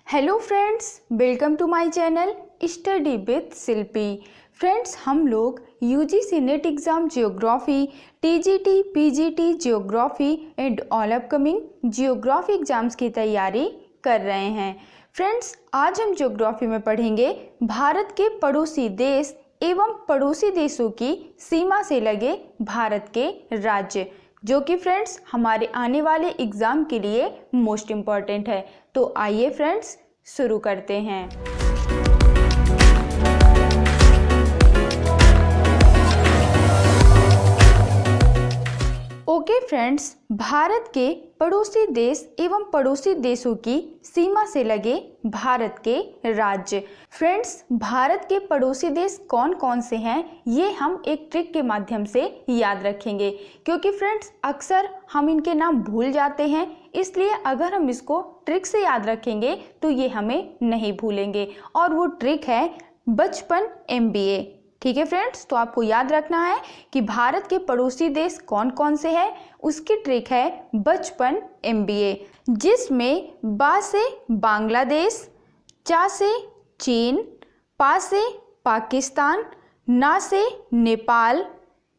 Hello friends, welcome to my channel study with Shilpi. Friends, हम लोग UGC NET exam geography, TGT, PGT geography and all upcoming geography exams की तैयारी कर रहे हैं। फ्रेंड्स, आज हम जियोग्राफी में पढ़ेंगे भारत के पड़ोसी देश एवं पड़ोसी देशों की सीमा से लगे भारत के राज्य, जो कि फ्रेंड्स हमारे आने वाले एग्ज़ाम के लिए मोस्ट इम्पॉर्टेंट है। तो आइए फ्रेंड्स शुरू करते हैं। ओके फ्रेंड्स, भारत के पड़ोसी देश एवं पड़ोसी देशों की सीमा से लगे भारत के राज्य। फ्रेंड्स, भारत के पड़ोसी देश कौन कौन से हैं ये हम एक ट्रिक के माध्यम से याद रखेंगे, क्योंकि फ्रेंड्स अक्सर हम इनके नाम भूल जाते हैं। इसलिए अगर हम इसको ट्रिक से याद रखेंगे तो ये हमें नहीं भूलेंगे, और वो ट्रिक है बचपन MBA। ठीक है फ्रेंड्स, तो आपको याद रखना है कि भारत के पड़ोसी देश कौन कौन से हैं। उसकी ट्रिक है बचपन MBA, जिसमें बा से बांग्लादेश, चा से चीन, पा से पाकिस्तान, ना से नेपाल,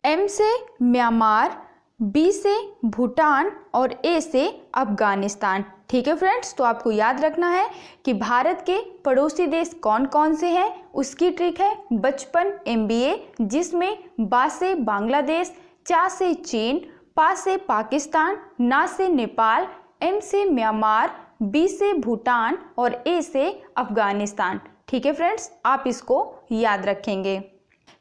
M से म्यांमार, बी से भूटान और ए से अफगानिस्तान। ठीक है फ्रेंड्स, तो आपको याद रखना है कि भारत के पड़ोसी देश कौन कौन से हैं। उसकी ट्रिक है बचपन MBA, जिसमें बा से बांग्लादेश, चा से चीन, पा से पाकिस्तान, ना से नेपाल, M से म्यांमार, बी से भूटान और ए से अफगानिस्तान। ठीक है फ्रेंड्स, आप इसको याद रखेंगे।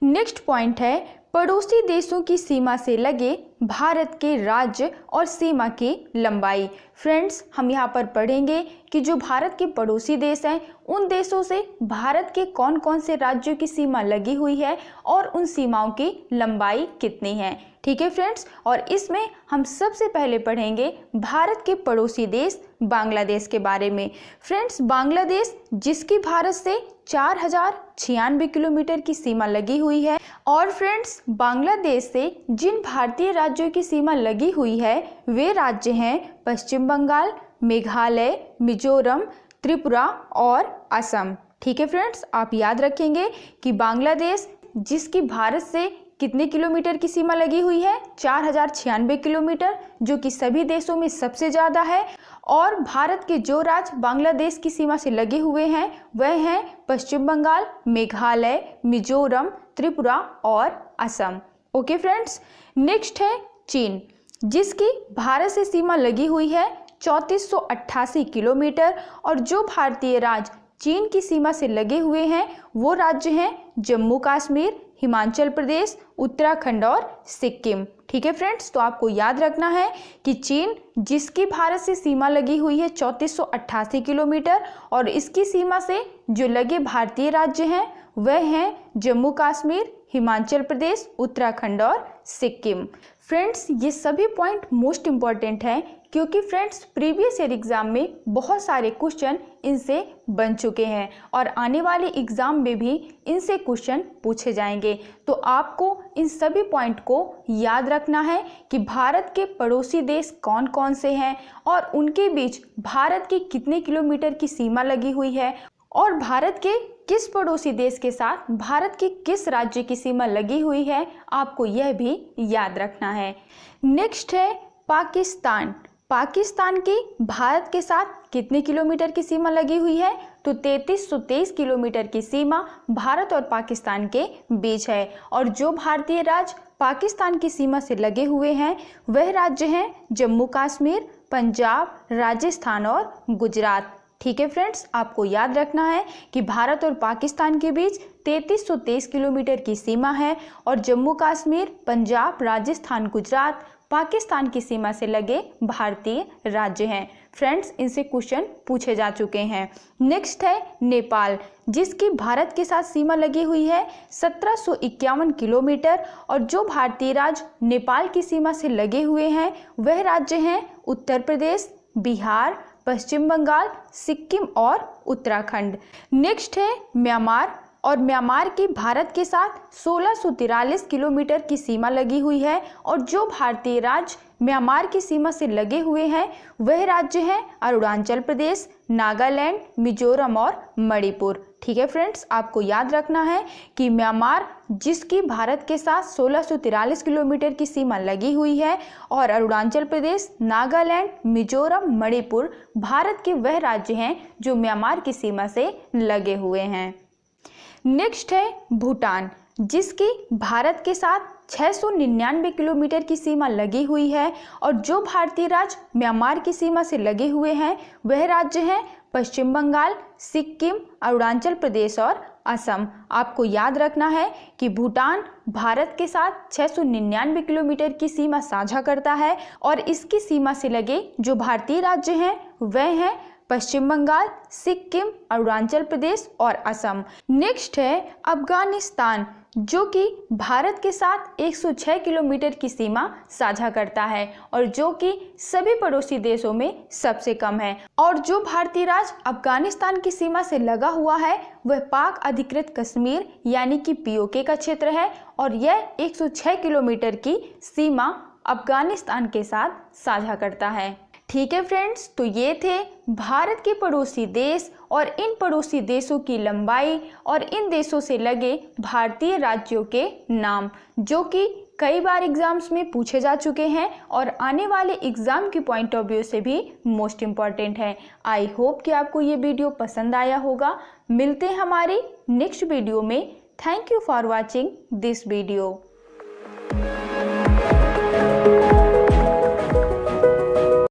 नेक्स्ट पॉइंट है पड़ोसी देशों की सीमा से लगे भारत के राज्य और सीमा की लंबाई। फ्रेंड्स, हम यहाँ पर पढ़ेंगे कि जो भारत के पड़ोसी देश हैं उन देशों से भारत के कौन कौन से राज्यों की सीमा लगी हुई है और उन सीमाओं की लंबाई कितनी है। ठीक है फ्रेंड्स, और इसमें हम सबसे पहले पढ़ेंगे भारत के पड़ोसी देश बांग्लादेश के बारे में। फ्रेंड्स, बांग्लादेश जिसकी भारत से 4096 किलोमीटर की सीमा लगी हुई है, और फ्रेंड्स बांग्लादेश से जिन भारतीय राज्यों की सीमा लगी हुई है वे राज्य हैं पश्चिम बंगाल, मेघालय, मिजोरम, त्रिपुरा और असम। ठीक है फ्रेंड्स, आप याद रखेंगे कि बांग्लादेश जिसकी भारत से कितने किलोमीटर की सीमा लगी हुई है, 4096 किलोमीटर, जो कि सभी देशों में सबसे ज़्यादा है। और भारत के जो राज्य बांग्लादेश की सीमा से लगे हुए हैं वह हैं पश्चिम बंगाल, मेघालय, मिजोरम, त्रिपुरा और असम। ओके फ्रेंड्स, नेक्स्ट है चीन, जिसकी भारत से सीमा लगी हुई है 3488 किलोमीटर, और जो भारतीय राज्य चीन की सीमा से लगे हुए हैं वो राज्य हैं जम्मू कश्मीर, हिमाचल प्रदेश, उत्तराखंड और सिक्किम। ठीक है फ्रेंड्स, तो आपको याद रखना है कि चीन जिसकी भारत से सीमा लगी हुई है 3488 किलोमीटर, और इसकी सीमा से जो लगे भारतीय राज्य हैं वह हैं जम्मू कश्मीर, हिमाचल प्रदेश, उत्तराखंड और सिक्किम। फ्रेंड्स, ये सभी पॉइंट मोस्ट इम्पॉर्टेंट हैं, क्योंकि फ्रेंड्स प्रीवियस ईयर एग्ज़ाम में बहुत सारे क्वेश्चन इनसे बन चुके हैं और आने वाले एग्ज़ाम में भी इनसे क्वेश्चन पूछे जाएंगे। तो आपको इन सभी पॉइंट को याद रखना है कि भारत के पड़ोसी देश कौन कौन से हैं और उनके बीच भारत की कितने किलोमीटर की सीमा लगी हुई है, और भारत के किस पड़ोसी देश के साथ भारत के किस राज्य की सीमा लगी हुई है, आपको यह भी याद रखना है। नेक्स्ट है पाकिस्तान। पाकिस्तान की भारत के साथ कितने किलोमीटर की सीमा लगी हुई है, तो 3323 किलोमीटर की सीमा भारत और पाकिस्तान के बीच है। और जो भारतीय राज्य पाकिस्तान की सीमा से लगे हुए हैं वह राज्य हैं जम्मू कश्मीर, पंजाब, राजस्थान और गुजरात। ठीक है फ्रेंड्स, आपको याद रखना है कि भारत और पाकिस्तान के बीच 3323 किलोमीटर की सीमा है, और जम्मू कश्मीर, पंजाब, राजस्थान, गुजरात पाकिस्तान की सीमा से लगे भारतीय राज्य हैं। फ्रेंड्स, इनसे क्वेश्चन पूछे जा चुके हैं। नेक्स्ट है नेपाल, जिसकी भारत के साथ सीमा लगी हुई है 1751 किलोमीटर, और जो भारतीय राज्य नेपाल की सीमा से लगे हुए हैं वह राज्य हैं उत्तर प्रदेश, बिहार, पश्चिम बंगाल, सिक्किम और उत्तराखंड। नेक्स्ट है म्यांमार, और म्यांमार की भारत के साथ 1643 किलोमीटर की सीमा लगी हुई है। और जो भारतीय राज्य म्यांमार की सीमा से लगे हुए हैं वह राज्य हैं अरुणाचल प्रदेश, नागालैंड, मिजोरम और मणिपुर। ठीक है फ्रेंड्स, आपको याद रखना है कि म्यांमार जिसकी भारत के साथ 1643 किलोमीटर की सीमा लगी हुई है और अरुणाचल प्रदेश, नागालैंड, मिजोरम, मणिपुर भारत के वह राज्य हैं जो म्यांमार की सीमा से लगे हुए हैं। नेक्स्ट है भूटान, जिसकी भारत के साथ 699 किलोमीटर की सीमा लगी हुई है और जो भारतीय राज्य म्यांमार की सीमा से लगे हुए हैं वह राज्य हैं पश्चिम बंगाल, सिक्किम, अरुणाचल प्रदेश और असम। आपको याद रखना है कि भूटान भारत के साथ 699 किलोमीटर की सीमा साझा करता है और इसकी सीमा से लगे जो भारतीय राज्य हैं वह हैं पश्चिम बंगाल, सिक्किम, अरुणाचल प्रदेश और असम। नेक्स्ट है अफगानिस्तान, जो कि भारत के साथ 106 किलोमीटर की सीमा साझा करता है और जो कि सभी पड़ोसी देशों में सबसे कम है। और जो भारतीय राज्य अफगानिस्तान की सीमा से लगा हुआ है वह पाक अधिकृत कश्मीर यानी कि पीओके का क्षेत्र है और यह 106 किलोमीटर की सीमा अफगानिस्तान के साथ साझा करता है। ठीक है फ्रेंड्स, तो ये थे भारत के पड़ोसी देश और इन पड़ोसी देशों की लंबाई और इन देशों से लगे भारतीय राज्यों के नाम, जो कि कई बार एग्जाम्स में पूछे जा चुके हैं और आने वाले एग्जाम की पॉइंट ऑफ व्यू से भी मोस्ट इम्पॉर्टेंट है। आई होप कि आपको ये वीडियो पसंद आया होगा। मिलते हैं हमारी नेक्स्ट वीडियो में। Thank you for watching this video.